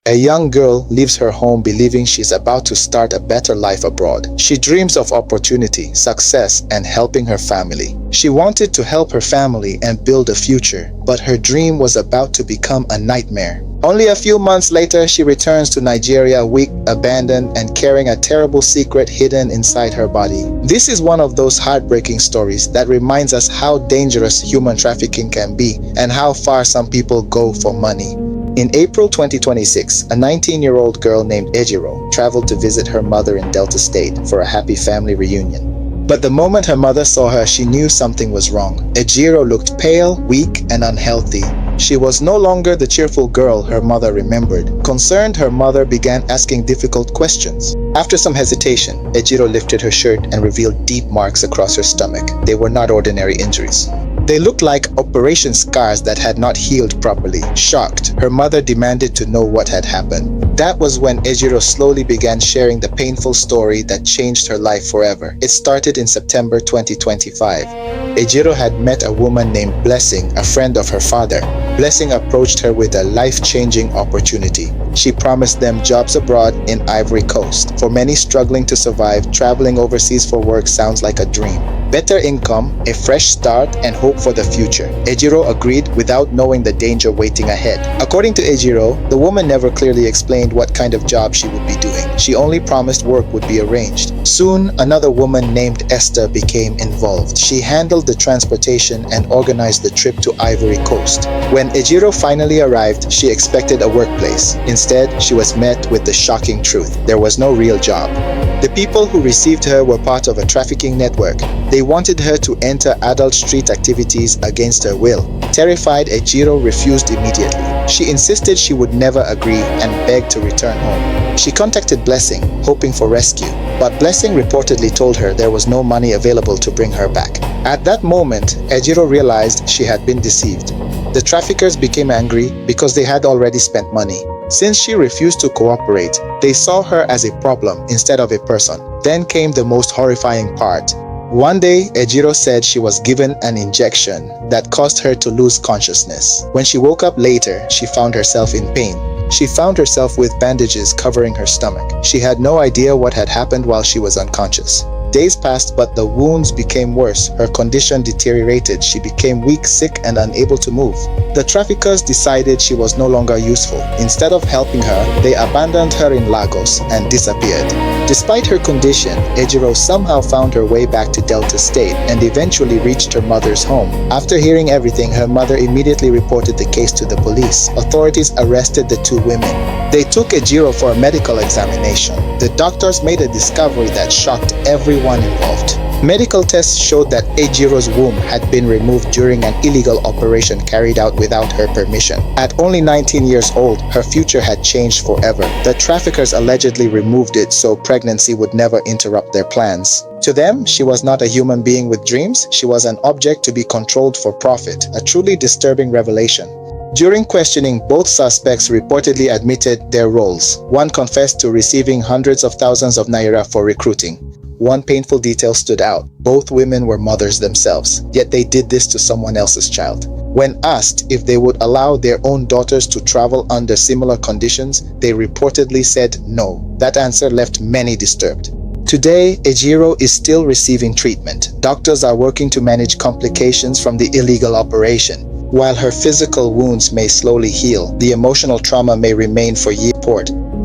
A young girl leaves her home believing she's about to start a better life abroad. She dreams of opportunity, success, and helping her family. She wanted to help her family and build a future, but her dream was about to become a nightmare. Only a few months later, she returns to Nigeria weak, abandoned, and carrying a terrible secret hidden inside her body. This is one of those heartbreaking stories that reminds us how dangerous human trafficking can be and how far some people go for money. In April 2026, a 19-year-old girl named Ejiro traveled to visit her mother in Delta State for a happy family reunion. But the moment her mother saw her, she knew something was wrong. Ejiro looked pale, weak, and unhealthy. She was no longer the cheerful girl her mother remembered. Concerned, her mother began asking difficult questions. After some hesitation, Ejiro lifted her shirt and revealed deep marks across her stomach. They were not ordinary injuries. They looked like operation scars that had not healed properly. Shocked, her mother demanded to know what had happened. That was when Ejiro slowly began sharing the painful story that changed her life forever. It started in September 2025. Ejiro had met a woman named Blessing, a friend of her father. Blessing approached her with a life-changing opportunity. She promised them jobs abroad in Ivory Coast. For many struggling to survive, traveling overseas for work sounds like a dream. Better income, a fresh start, and hope for the future. Ejiro agreed without knowing the danger waiting ahead. According to Ejiro, the woman never clearly explained what kind of job she would be doing. She only promised work would be arranged. Soon, another woman named Esther became involved. She handled the transportation and organized the trip to Ivory Coast. When Ejiro finally arrived, she expected a workplace. Instead, she was met with the shocking truth. There was no real job. The people who received her were part of a trafficking network. They wanted her to enter adult street activities against her will. Terrified, Ejiro refused immediately. She insisted she would never agree and begged to return home. She contacted Blessing, hoping for rescue, but Blessing reportedly told her there was no money available to bring her back. At that moment, Ejiro realized she had been deceived. The traffickers became angry because they had already spent money. Since she refused to cooperate, they saw her as a problem instead of a person. Then came the most horrifying part. One day, Ejiro said she was given an injection that caused her to lose consciousness. When she woke up later, she found herself in pain. She found herself with bandages covering her stomach. She had no idea what had happened while she was unconscious. Days passed, but the wounds became worse. Her condition deteriorated. She became weak, sick, and unable to move. The traffickers decided she was no longer useful. Instead of helping her, they abandoned her in Lagos and disappeared. Despite her condition, Ejiro somehow found her way back to Delta State and eventually reached her mother's home. After hearing everything, her mother immediately reported the case to the police. Authorities arrested the two women. They took Ejiro for a medical examination. The doctors made a discovery that shocked everyone involved. Medical tests showed that Ejiro's womb had been removed during an illegal operation carried out without her permission. At only 19 years old, her future had changed forever. The traffickers allegedly removed it so pregnancy would never interrupt their plans. To them, she was not a human being with dreams. She was an object to be controlled for profit, a truly disturbing revelation. During questioning, both suspects reportedly admitted their roles. One confessed to receiving hundreds of thousands of naira for recruiting. One painful detail stood out. Both women were mothers themselves, yet they did this to someone else's child. When asked if they would allow their own daughters to travel under similar conditions, they reportedly said no. That answer left many disturbed. Today, Ejiro is still receiving treatment. Doctors are working to manage complications from the illegal operation. While her physical wounds may slowly heal, the emotional trauma may remain for years.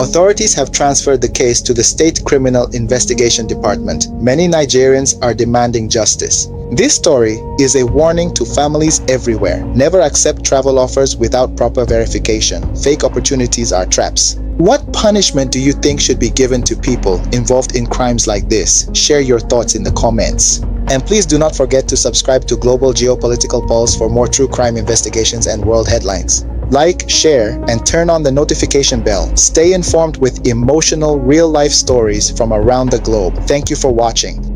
Authorities have transferred the case to the State Criminal Investigation Department. Many Nigerians are demanding justice. This story is a warning to families everywhere. Never accept travel offers without proper verification. Fake opportunities are traps. What punishment do you think should be given to people involved in crimes like this? Share your thoughts in the comments. And please do not forget to subscribe to Global Geopolitical Pulse for more true crime investigations and world headlines. Like, share, and turn on the notification bell. Stay informed with emotional, real-life stories from around the globe. Thank you for watching.